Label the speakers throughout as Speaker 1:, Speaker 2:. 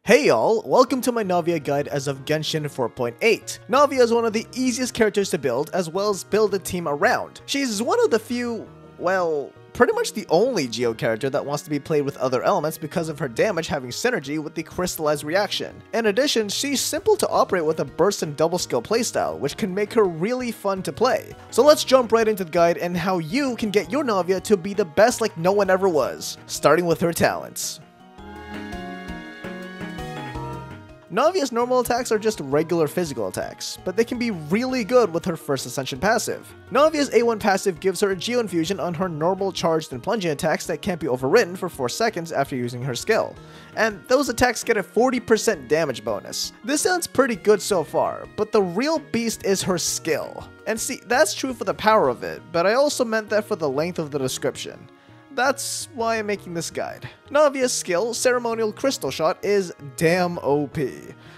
Speaker 1: Hey y'all, welcome to my Navia guide as of Genshin 4.8. Navia is one of the easiest characters to build, as well as build a team around. She's one of the few, well, pretty much the only GEO character that wants to be played with other elements because of her damage having synergy with the crystallized reaction. In addition, she's simple to operate with a burst and double skill playstyle, which can make her really fun to play. So let's jump right into the guide and how you can get your Navia to be the best like no one ever was, starting with her talents. Navia's normal attacks are just regular physical attacks, but they can be really good with her first Ascension passive. Navia's A1 passive gives her a GEO infusion on her normal charged and plunging attacks that can't be overridden for 4 seconds after using her skill, and those attacks get a 40% damage bonus. This sounds pretty good so far, but the real beast is her skill. And see, that's true for the power of it, but I also meant that for the length of the description. That's why I'm making this guide. Navia's skill, Ceremonial Crystalshard, is damn OP.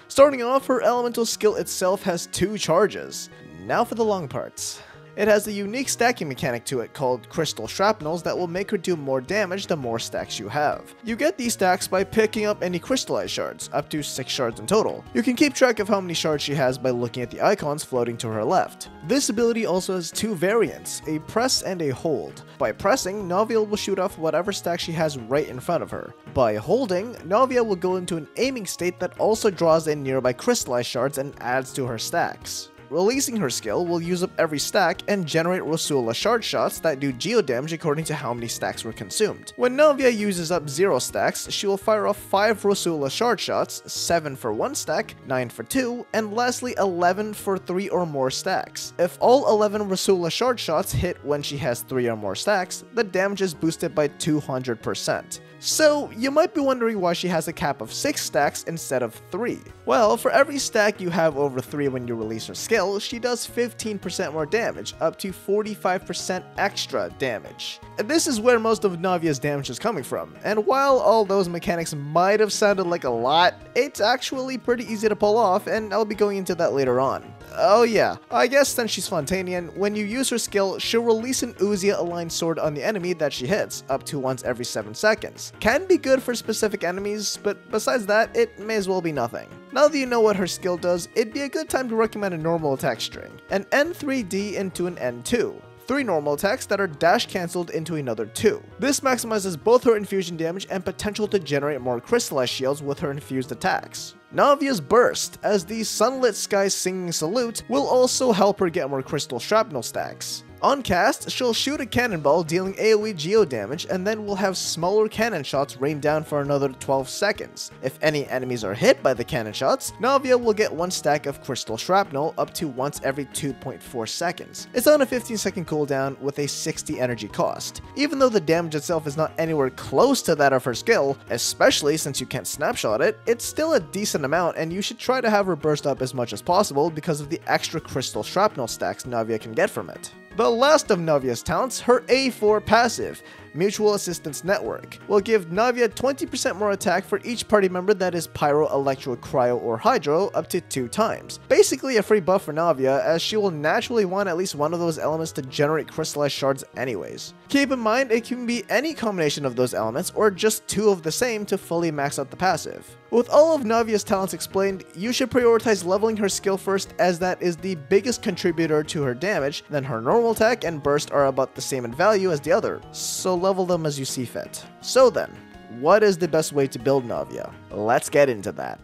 Speaker 1: Starting off, her elemental skill itself has 2 charges. Now for the long parts. It has a unique stacking mechanic to it called Crystal Shrapnels that will make her do more damage the more stacks you have. You get these stacks by picking up any crystallized shards, up to 6 shards in total. You can keep track of how many shards she has by looking at the icons floating to her left. This ability also has 2 variants, a press and a hold. By pressing, Navia will shoot off whatever stack she has right in front of her. By holding, Navia will go into an aiming state that also draws in nearby crystallized shards and adds to her stacks. Releasing her skill will use up every stack and generate Rosula shard shots that do GEO damage according to how many stacks were consumed. When Navia uses up 0 stacks, she will fire off 5 Rosula shard shots, 7 for 1 stack, 9 for 2, and lastly 11 for 3 or more stacks. If all 11 Rosula shard shots hit when she has 3 or more stacks, the damage is boosted by 200%. So, you might be wondering why she has a cap of 6 stacks instead of 3. Well, for every stack you have over 3 when you release her skill, she does 15% more damage, up to 45% extra damage. And this is where most of Navia's damage is coming from, and while all those mechanics might have sounded like a lot, it's actually pretty easy to pull off, and I'll be going into that later on. Oh yeah, I guess since she's Fontanian, when you use her skill, she'll release an Uzia aligned sword on the enemy that she hits, up to once every 7 seconds. Can be good for specific enemies, but besides that, it may as well be nothing. Now that you know what her skill does, it'd be a good time to recommend a normal attack string. An N3D into an N2. 3 normal attacks that are dash cancelled into another 2. This maximizes both her infusion damage and potential to generate more crystallized shields with her infused attacks. Navia's Burst, as the Sunlit Sky Singing Salute, will also help her get more crystal shrapnel stacks. On cast, she'll shoot a cannonball dealing AoE GEO damage and then will have smaller cannon shots rain down for another 12 seconds. If any enemies are hit by the cannon shots, Navia will get 1 stack of crystal shrapnel up to once every 2.4 seconds. It's on a 15-second cooldown with a 60 energy cost. Even though the damage itself is not anywhere close to that of her skill, especially since you can't snapshot it, it's still a decent amount and you should try to have her burst up as much as possible because of the extra crystal shrapnel stacks Navia can get from it. The last of Navia's talents, her A4 passive, Mutual Assistance Network, will give Navia 20% more attack for each party member that is Pyro, Electro, Cryo, or Hydro up to 2 times. Basically a free buff for Navia, as she will naturally want at least one of those elements to generate crystallized shards anyways. Keep in mind, it can be any combination of those elements or just 2 of the same to fully max out the passive. With all of Navia's talents explained, you should prioritize leveling her skill first, as that is the biggest contributor to her damage, then her normal attack and burst are about the same in value as the other, so level them as you see fit. So then, what is the best way to build Navia? Let's get into that.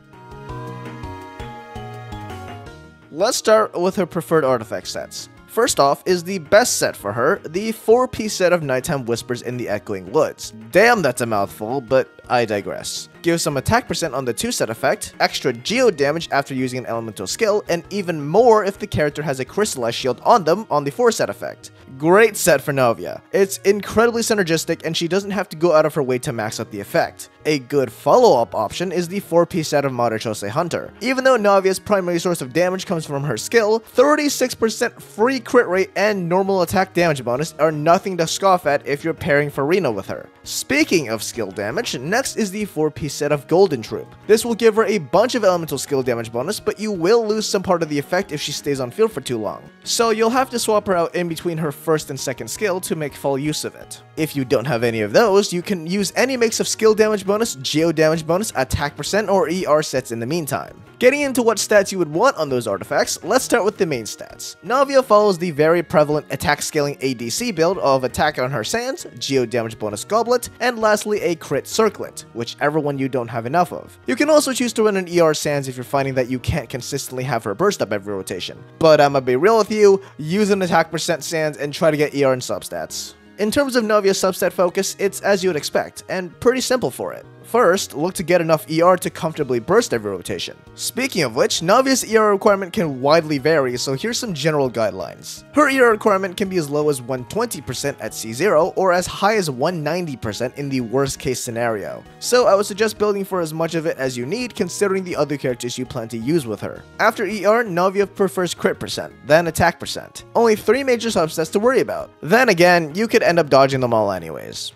Speaker 1: Let's start with her preferred artifact sets. First off is the best set for her, the 4-piece set of Nighttime Whispers in the Echoing Woods. Damn, that's a mouthful, but I digress. Gives some attack percent on the 2 set effect, extra GEO damage after using an elemental skill, and even more if the character has a crystallized shield on them on the 4 set effect. Great set for Navia. It's incredibly synergistic and she doesn't have to go out of her way to max out the effect. A good follow-up option is the 4-piece set of Marechaussee Hunter. Even though Navia's primary source of damage comes from her skill, 36% free crit rate and normal attack damage bonus are nothing to scoff at if you're pairing Farina with her. Speaking of skill damage, next is the 4-piece set of Golden Troop. This will give her a bunch of elemental skill damage bonus, but you will lose some part of the effect if she stays on field for too long. So you'll have to swap her out in between her first and second skill to make full use of it. If you don't have any of those, you can use any mix of skill damage bonus bonus, GEO damage bonus, attack percent, or ER sets in the meantime. Getting into what stats you would want on those artifacts, let's start with the main stats. Navia follows the very prevalent attack scaling ADC build of attack on her sands, GEO damage bonus goblet, and lastly a crit circlet, whichever one you don't have enough of. You can also choose to run an ER sands if you're finding that you can't consistently have her burst up every rotation. But I'ma be real with you, use an attack percent sands and try to get ER and substats. In terms of Navia's substat focus, it's as you would expect, and pretty simple for it. First, look to get enough ER to comfortably burst every rotation. Speaking of which, Navia's ER requirement can widely vary, so here's some general guidelines. Her ER requirement can be as low as 120% at C0, or as high as 190% in the worst case scenario. So I would suggest building for as much of it as you need, considering the other characters you plan to use with her. After ER, Navia prefers crit percent, then attack percent. Only 3 major substats to worry about. Then again, you could end up dodging them all anyways.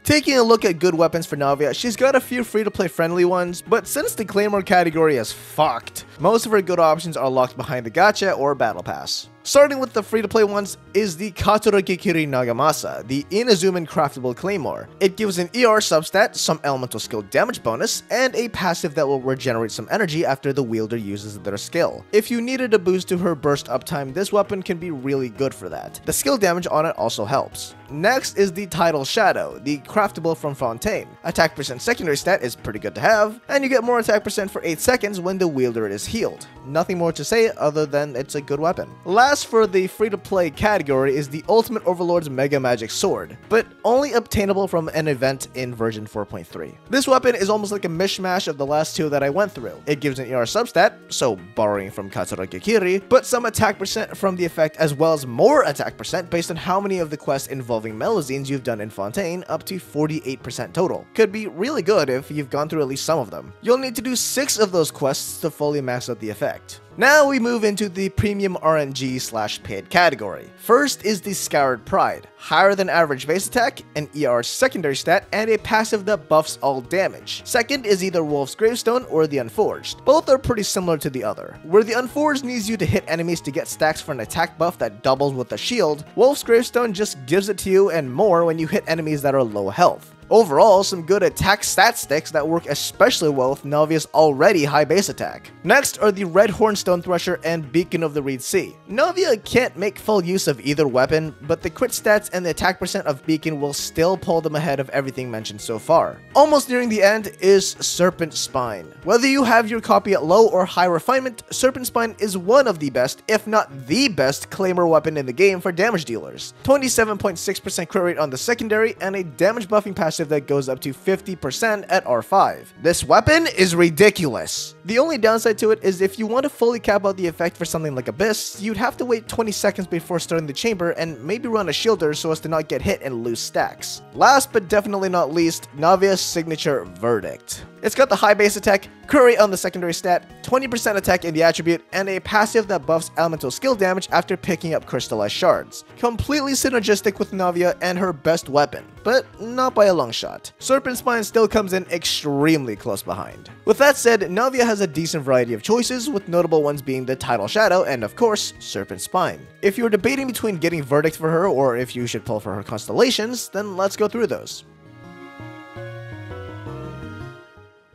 Speaker 1: Taking a look at good weapons for Navia, she's got a few free-to-play friendly ones, but since the Claymore category is fucked, most of her good options are locked behind the gacha or battle pass. Starting with the free-to-play ones is the Katoragekiri Nagamasa, the Inazuman craftable claymore. It gives an ER substat, some elemental skill damage bonus, and a passive that will regenerate some energy after the wielder uses their skill. If you needed a boost to her burst uptime, this weapon can be really good for that. The skill damage on it also helps. Next is the Tidal Shadow, the craftable from Fontaine. Attack percent secondary stat is pretty good to have, and you get more attack percent for 8 seconds when the wielder is healed. Nothing more to say other than it's a good weapon. Last for the free-to-play category is the Ultimate Overlord's Mega Magic Sword, but only obtainable from an event in version 4.3. This weapon is almost like a mishmash of the last two that I went through. It gives an ER substat, so borrowing from Katoragekiri, but some attack percent from the effect as well as more attack percent based on how many of the quests involving Melazines you've done in Fontaine, up to 48% total. Could be really good if you've gone through at least some of them. You'll need to do 6 of those quests to fully max out the effect. Now we move into the premium RNG/paid category. First is the Scoured Pride, higher than average base attack, an ER secondary stat, and a passive that buffs all damage. Second is either Wolf's Gravestone or the Unforged. Both are pretty similar to the other. Where the Unforged needs you to hit enemies to get stacks for an attack buff that doubles with a shield, Wolf's Gravestone just gives it to you and more when you hit enemies that are low health. Overall, some good attack stat sticks that work especially well with Navia's already high base attack. Next are the Red Horn Stone Thresher and Beacon of the Reed Sea. Navia can't make full use of either weapon, but the crit stats and the attack percent of Beacon will still pull them ahead of everything mentioned so far. Almost nearing the end is Serpent Spine. Whether you have your copy at low or high refinement, Serpent Spine is one of the best, if not the best, claymore weapon in the game for damage dealers. 27.6% crit rate on the secondary and a damage buffing passive that goes up to 50% at R5. This weapon is ridiculous. The only downside to it is if you want to fully cap out the effect for something like Abyss, you'd have to wait 20 seconds before starting the chamber and maybe run a shielder so as to not get hit and lose stacks. Last but definitely not least, Navia's signature Verdict. It's got the high base attack, curry on the secondary stat, 20% attack in the attribute, and a passive that buffs elemental skill damage after picking up crystallized shards. Completely synergistic with Navia and her best weapon, but not by a long shot. Serpent Spine still comes in extremely close behind. With that said, Navia has a decent variety of choices, with notable ones being the Tidal Shadow and of course, Serpent Spine. If you're debating between getting Verdict for her or if you should pull for her Constellations, then let's go through those.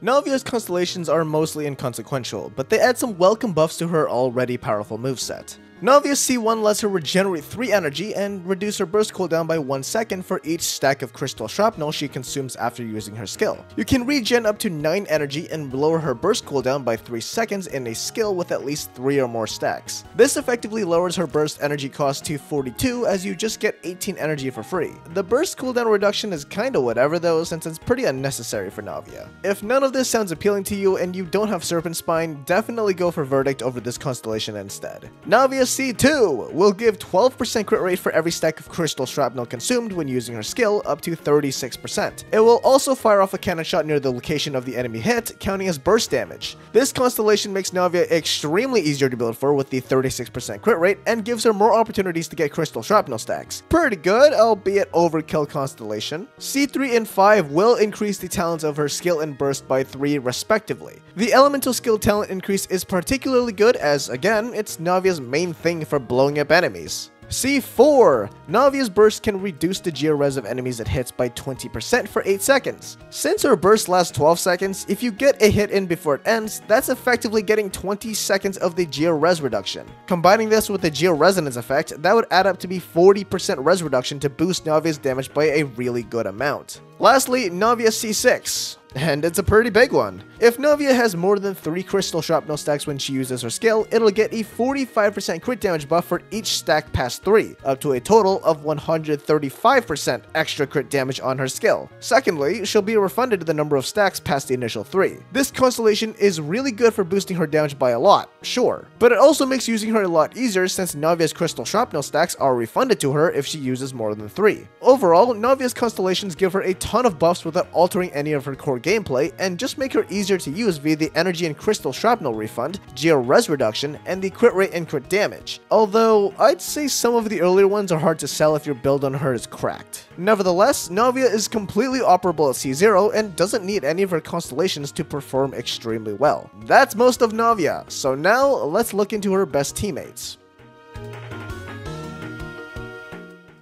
Speaker 1: Navia's Constellations are mostly inconsequential, but they add some welcome buffs to her already powerful moveset. Navia's C1 lets her regenerate 3 energy and reduce her burst cooldown by 1 second for each stack of crystal shrapnel she consumes after using her skill. You can regen up to 9 energy and lower her burst cooldown by 3 seconds in a skill with at least 3 or more stacks. This effectively lowers her burst energy cost to 42 as you just get 18 energy for free. The burst cooldown reduction is kinda whatever though, since it's pretty unnecessary for Navia. If none of this sounds appealing to you and you don't have Serpent Spine, definitely go for Verdict over this constellation instead. Navia's C2 will give 12% crit rate for every stack of crystal shrapnel consumed when using her skill, up to 36%. It will also fire off a cannon shot near the location of the enemy hit, counting as burst damage. This constellation makes Navia extremely easier to build for with the 36% crit rate and gives her more opportunities to get crystal shrapnel stacks. Pretty good, albeit overkill constellation. C3 and 5 will increase the talents of her skill and burst by 3 respectively. The elemental skill talent increase is particularly good as, again, it's Navia's main thing for blowing up enemies. C4. Navia's burst can reduce the GEO res of enemies it hits by 20% for 8 seconds. Since her burst lasts 12 seconds, if you get a hit in before it ends, that's effectively getting 20 seconds of the GEO res reduction. Combining this with the GEO resonance effect, that would add up to be 40% res reduction to boost Navia's damage by a really good amount. Lastly, Navia C6. And it's a pretty big one. If Navia has more than 3 crystal shrapnel stacks when she uses her skill, it'll get a 45% crit damage buff for each stack past 3, up to a total of 135% extra crit damage on her skill. Secondly, she'll be refunded the number of stacks past the initial 3. This constellation is really good for boosting her damage by a lot, sure, but it also makes using her a lot easier since Navia's crystal shrapnel stacks are refunded to her if she uses more than 3. Overall, Navia's constellations give her a ton of buffs without altering any of her core gameplay, and just make her easier to use via the energy and crystal shrapnel refund, GEO res reduction, and the crit rate and crit damage. Although, I'd say some of the earlier ones are hard to sell if your build on her is cracked. Nevertheless, Navia is completely operable at C0 and doesn't need any of her constellations to perform extremely well. That's most of Navia, so now let's look into her best teammates.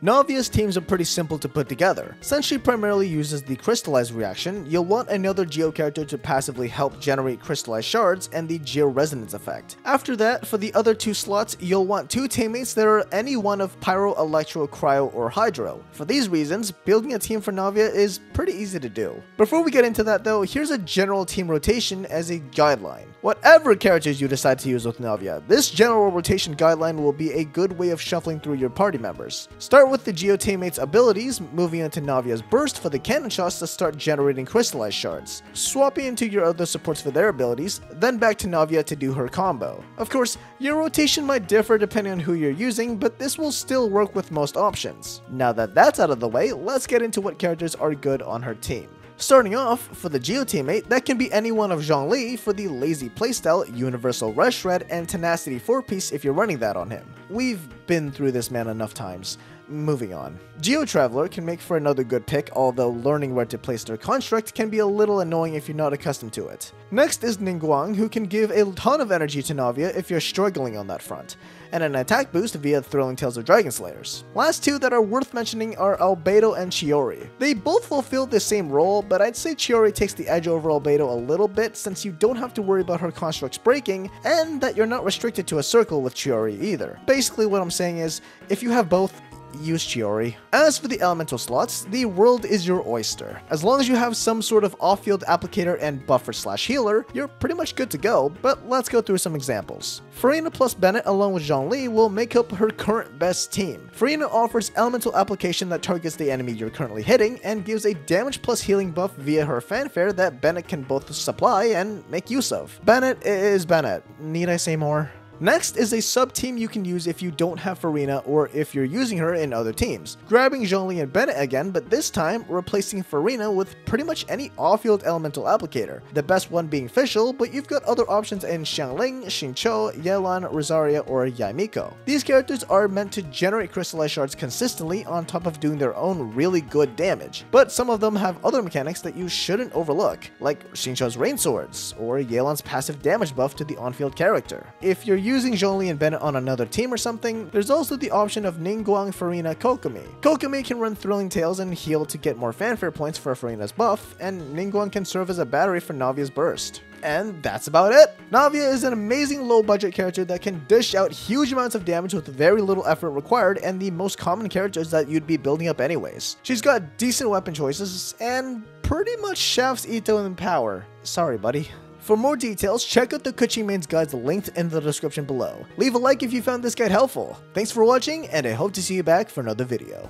Speaker 1: Navia's teams are pretty simple to put together. Since she primarily uses the crystallized reaction, you'll want another GEO character to passively help generate crystallized shards and the GEO resonance effect. After that, for the other 2 slots, you'll want 2 teammates that are any one of Pyro, Electro, Cryo, or Hydro. For these reasons, building a team for Navia is pretty easy to do. Before we get into that though, here's a general team rotation as a guideline. Whatever characters you decide to use with Navia, this general rotation guideline will be a good way of shuffling through your party members. Start with the GEO teammates' abilities, moving into Navia's burst for the cannon shots to start generating crystallized shards, swapping into your other supports for their abilities, then back to Navia to do her combo. Of course, your rotation might differ depending on who you're using, but this will still work with most options. Now that that's out of the way, let's get into what characters are good on her team. Starting off, for the GEO teammate, that can be any one of Zhongli for the lazy playstyle, universal rush shred, and tenacity 4-piece if you're running that on him. We've been through this man enough times. Moving on. GEO Traveler can make for another good pick, although learning where to place their construct can be a little annoying if you're not accustomed to it. Next is Ningguang, who can give a ton of energy to Navia if you're struggling on that front, and an attack boost via Thrilling Tales of Dragon Slayers. Last 2 that are worth mentioning are Albedo and Chiori. They both fulfill the same role, but I'd say Chiori takes the edge over Albedo a little bit since you don't have to worry about her constructs breaking, and that you're not restricted to a circle with Chiori either. Basically what I'm saying is, if you have both, use Chiori. As for the elemental slots, the world is your oyster. As long as you have some sort of off-field applicator and buffer/healer, you're pretty much good to go, but let's go through some examples. Farina plus Bennett along with Zhongli will make up her current best team. Farina offers elemental application that targets the enemy you're currently hitting and gives a damage plus healing buff via her fanfare that Bennett can both supply and make use of. Bennett is Bennett. Need I say more? Next is a sub-team you can use if you don't have Farina or if you're using her in other teams. Grabbing Zhongli and Bennett again, but this time replacing Farina with pretty much any off-field elemental applicator. The best one being Fischl, but you've got other options in Xiangling, Xingqiu, Yelan, Rosaria, or Yaimiko. These characters are meant to generate crystallized shards consistently on top of doing their own really good damage, but some of them have other mechanics that you shouldn't overlook, like Xingqiu's rain swords, or Yelan's passive damage buff to the on-field character. If you're using Zhongli and Bennett on another team or something, there's also the option of Ningguang, Farina, Kokomi. Kokomi can run Thrilling Tales and heal to get more fanfare points for Farina's buff, and Ningguang can serve as a battery for Navia's burst. And that's about it! Navia is an amazing low-budget character that can dish out huge amounts of damage with very little effort required and the most common characters that you'd be building up anyways. She's got decent weapon choices, and pretty much shafts Ito in power. Sorry, buddy. For more details, check out the KeqingMains guides linked in the description below. Leave a like if you found this guide helpful. Thanks for watching, and I hope to see you back for another video.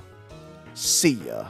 Speaker 1: See ya.